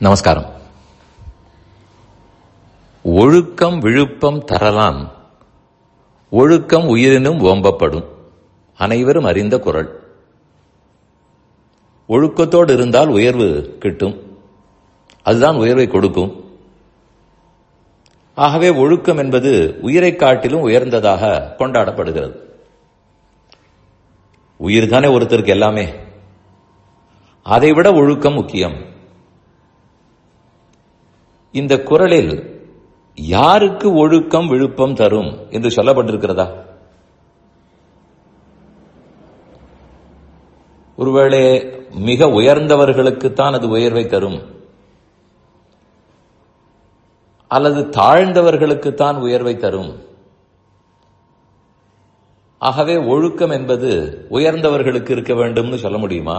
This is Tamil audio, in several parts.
நமஸ்காரம். ஒழுக்கம் விழுப்பம் தரலான், ஒழுக்கம் உயிரினும் ஓம்பப்படும். அனைவரும் அறிந்த குறள். ஒழுக்கத்தோடு இருந்தால் உயர்வு கிட்டும், அதுதான் உயர்வை கொடுக்கும். ஆகவே ஒழுக்கம் என்பது உயிரை காட்டிலும் உயர்ந்ததாக கொண்டாடப்படுகிறது. உயிர் தானே ஒருத்தருக்கு எல்லாமே, அதைவிட ஒழுக்கம் முக்கியம். இந்த குறளில் யாருக்கு ஒழுக்கம் விழுப்பம் தரும் என்று சொல்லப்பட்டிருக்கிறதா? ஒருவேளை மிக உயர்ந்தவர்களுக்குத்தான் அது உயர்வை தரும், அல்லது தாழ்ந்தவர்களுக்குத்தான் உயர்வை தரும். ஆகவே ஒழுக்கம் என்பது உயர்ந்தவர்களுக்கு இருக்க வேண்டும்னு சொல்ல முடியுமா?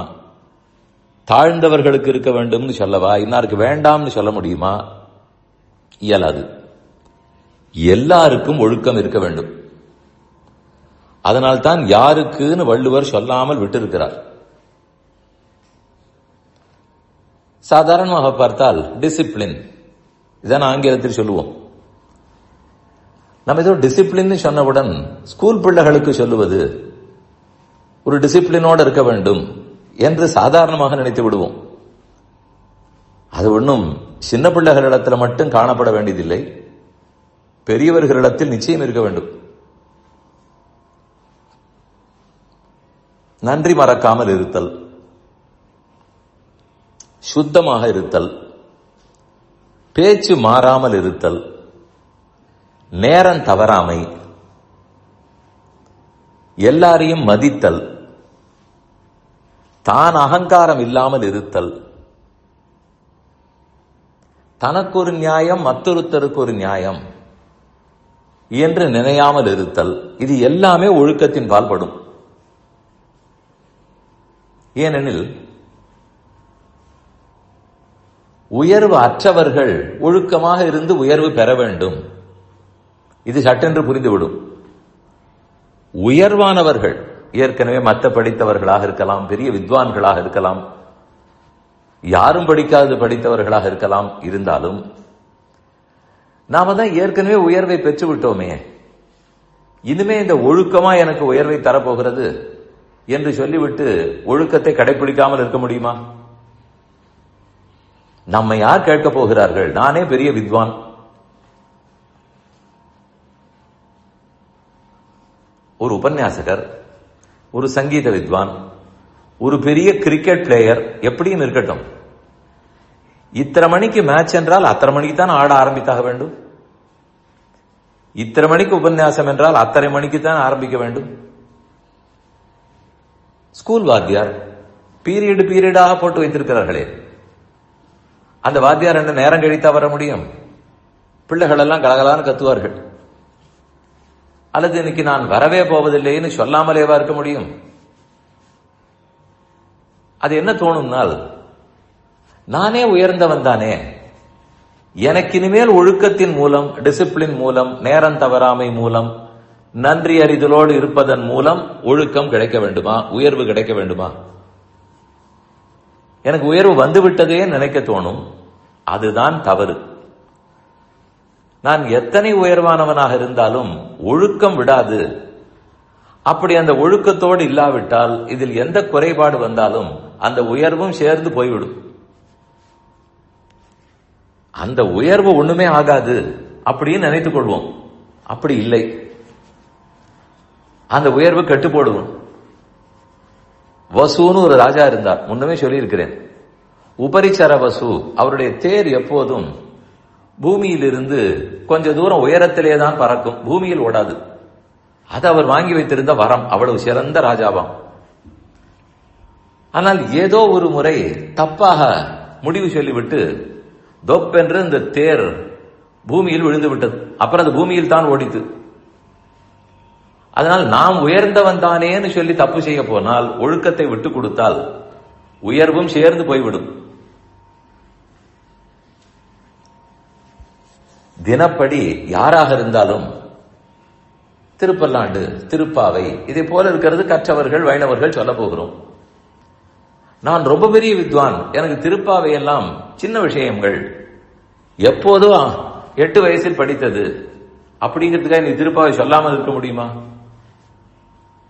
தாழ்ந்தவர்களுக்கு இருக்க வேண்டும்னு சொல்லவா? இன்னாருக்கு வேண்டாம்னு சொல்ல முடியுமா? இயலாது. எல்லாருக்கும் ஒழுக்கம் இருக்க வேண்டும். அதனால்தான் யாருக்குன்னு வள்ளுவர் சொல்லாமல் விட்டிருக்கிறார். சாதாரணமாக பார்த்தால் டிசிப்ளின், இதான் ஆங்கிலத்தில் சொல்லுவோம். நம்ம ஏதோ டிசிப்ளின் சொன்னவுடன் ஸ்கூல் பிள்ளைகளுக்கு சொல்லுவது ஒரு டிசிப்ளினோடு இருக்க வேண்டும் என்று சாதாரணமாக நினைத்து விடுவோம். அது ஒன்றும் சின்ன பிள்ளைகளிடத்தில் மட்டும் காணப்பட வேண்டியதில்லை, பெரியவர்களிடத்தில் நிச்சயம் இருக்க வேண்டும். நன்றி மறக்காமல் இருத்தல், சுத்தமாக இருத்தல், பேச்சு மாறாமல் இருத்தல், நேரம் தவறாமை, எல்லாரையும் மதித்தல், தான் அகங்காரம் இல்லாமல் இருத்தல், தனக்கு ஒரு நியாயம் மற்றொருத்தருக்கு ஒரு நியாயம் என்று நினையாமல் இருத்தல், இது எல்லாமே ஒழுக்கத்தின் பால்படும். ஏனெனில் உயர்வு அற்றவர்கள் ஒழுக்கமாக இருந்து உயர்வு பெற வேண்டும், இது சட்டென்று புரிந்துவிடும். உயர்வானவர்கள் ஏற்கனவே மற்ற படித்தவர்களாக இருக்கலாம், பெரிய வித்வான்களாக இருக்கலாம், யாரும் படிக்காது படித்தவர்களாக இருக்கலாம். இருந்தாலும் நாம தான் ஏற்கனவே உயர்வை பெற்று விட்டோமே, இனிமே இந்த ஒழுக்கமா எனக்கு உயர்வை தரப்போகிறது என்று சொல்லிவிட்டு ஒழுக்கத்தை கடைபிடிக்காமல் இருக்க முடியுமா? நம்மை யார் கேட்க போகிறார்கள்? நானே பெரிய வித்வான், ஒரு உபன்யாசகர், ஒரு சங்கீத வித்வான், ஒரு பெரிய கிரிக்கெட் பிளேயர், எப்படியும் இருக்கட்டும், இத்தனை மணிக்கு மேட்ச் என்றால் அத்தனை மணிக்கு தான் ஆட ஆரம்பித்தாக வேண்டும். இத்தனை மணிக்கு உபன்யாசம் என்றால் அத்தனை மணிக்கு தான் ஆரம்பிக்க வேண்டும். ஸ்கூல் வாத்தியார் பீரியடாக போட்டு வைத்திருக்கிறார்களே, அந்த வாத்தியார் என்ன நேரம் கழித்தா வர முடியும்? பிள்ளைகள் எல்லாம் கலகலான்னு கத்துவார்கள். அல்லது இன்னைக்கு நான் வரவே போவதில்லைன்னு சொல்லாமலேவா இருக்க முடியும்? அது என்ன தோணும்னால், நானே உயர்ந்தவன் தானே, எனக்கு இனிமேல் ஒழுக்கத்தின் மூலம், டிசிப்ளின் மூலம், நேரம் தவறாமை மூலம், நன்றி அறிதலோடு இருப்பதன் மூலம் ஒழுக்கம் கிடைக்க வேண்டுமா? உயர்வு கிடைக்க வேண்டுமா? எனக்கு உயர்வு வந்துவிட்டதே நினைக்க தோணும். அதுதான் தவறு. நான் எத்தனை உயர்வானவனாக இருந்தாலும் ஒழுக்கம் விடாது. அப்படி அந்த ஒழுக்கத்தோடு இல்லாவிட்டால் இதில் எந்த குறைபாடு வந்தாலும் அந்த உயர்வும் சேர்ந்து போய்விடும். அந்த உயர்வு ஒண்ணுமே ஆகாது அப்படின்னு நினைத்துக் கொள்வோம். அப்படி இல்லை, அந்த உயர்வு கெட்டு போடுவோம். வசுன்னு ஒரு ராஜா இருந்தார், முன்னமே சொல்லியிருக்கிறேன். உபரிச்சர வசு, அவருடைய தேர் எப்போதும் பூமியிலிருந்து கொஞ்ச தூரம் உயரத்திலே தான் பறக்கும், பூமியில் ஓடாது. அது அவர் வாங்கி வைத்திருந்த வரம், அவ்வளவு சிறந்த ராஜாவாம். ஆனால் ஏதோ ஒரு முறை தப்பாக முடிவு சொல்லிவிட்டு தொப்பென்று இந்த தேர் பூமியில் விழுந்து விட்டது. அப்புறம் அது பூமியில் தான் ஓடித்து. அதனால் நாம் உயர்ந்தவன் தானேன்னு சொல்லி தப்பு செய்ய போனால், ஒழுக்கத்தை விட்டு கொடுத்தால் உயர்வும் சேர்ந்து போய்விடும். தினப்படி யாராக இருந்தாலும் திருப்பல்லாண்டு, திருப்பாவை, இதே போல இருக்கிறது கற்றவர்கள் வைணவர்கள் சொல்ல போகிறோம். நான் ரொம்ப பெரிய வித்வான், எனக்கு திருப்பாவை எல்லாம் சின்ன விஷயங்கள், எப்போதோ 8 வயசில் படித்தது அப்படிங்கிறதுக்காக நீ திருப்பாவை சொல்லாமல் இருக்க முடியுமா?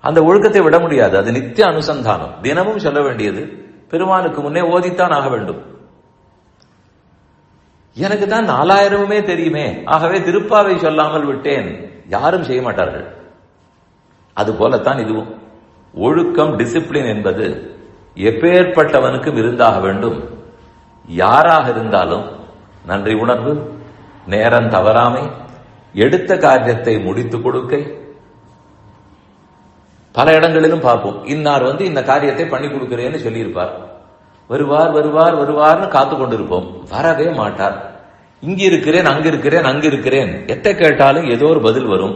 அந்த ஒழுக்கத்தை விட முடியாது. அது நித்திய அனுசந்தானம், தினமும் சொல்ல வேண்டியது. பெருமானுக்கு முன்னே ஓதித்தான் ஆக வேண்டும். எனக்கு தான் 4000 தெரியுமே, ஆகவே திருப்பாவை சொல்லாமல் விட்டேன், யாரும் செய்ய மாட்டார்கள். அது போலத்தான் இதுவும். ஒழுக்கம், டிசிப்ளின் என்பது எப்பேற்பட்டவனுக்கும் இருந்தாக வேண்டும். யாராக இருந்தாலும் நன்றி உணர்வு, நேரம் தவறாமை, எடுத்த காரியத்தை முடித்துக் கொடுக்கை. பல இடங்களிலும் பார்ப்போம், இன்னார் இந்த காரியத்தை பண்ணி கொடுக்கிறேன்னு சொல்லியிருப்பார். வருவார் வருவார் வருவார்னு காத்து கொண்டிருப்போம், வரவே மாட்டார். இங்க இருக்கிறேன், அங்க இருக்கிறேன், அங்க இருக்கிறேன், எத்த கேட்டாலும் ஏதோ ஒரு பதில் வரும்.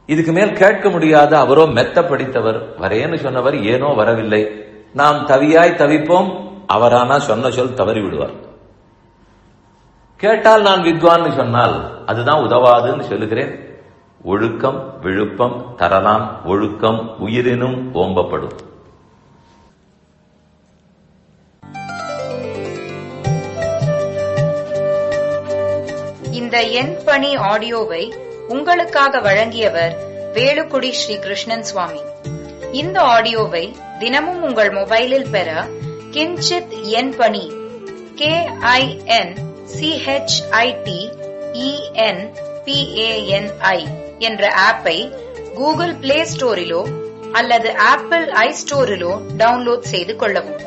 இதுக்கு மேல் கேட்க முடியாத அவரோ மெத்த படித்தவர், வரேன்னு சொன்னவர் ஏனோ வரவில்லை. நாம் தவியாய் தவிப்போம், அவரானா சொன்ன சொல் தவறி விடுவார். கேட்டால் நான் வித்வான்னு சொன்னால் அதுதான் உதவாதுன்னு சொல்லுகிறேன். ஒழுக்கம் விழுப்பம் தரலாம், ஒழுக்கம் உயிரினும் ஓம்பப்படும். இந்த என் பணி ஆடியோவை உங்களுக்காக வழங்கியவர் வேலுக்குடி ஸ்ரீ கிருஷ்ணன் சுவாமி. இந்த ஆடியோவை தினமும் உங்கள் மொபைலில் பெற கிஞ்சித் என் பணி KINCHITENPANI என்ற ஆப்பை கூகுள் பிளே ஸ்டோரிலோ அல்லது ஆப்பிள் ஐஸ்டோரிலோ டவுன்லோட் செய்து கொள்ளவும்.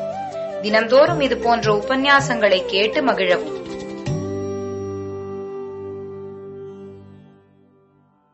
தினந்தோறும் இது போன்ற உபன்யாசங்களை கேட்டு மகிழவும்.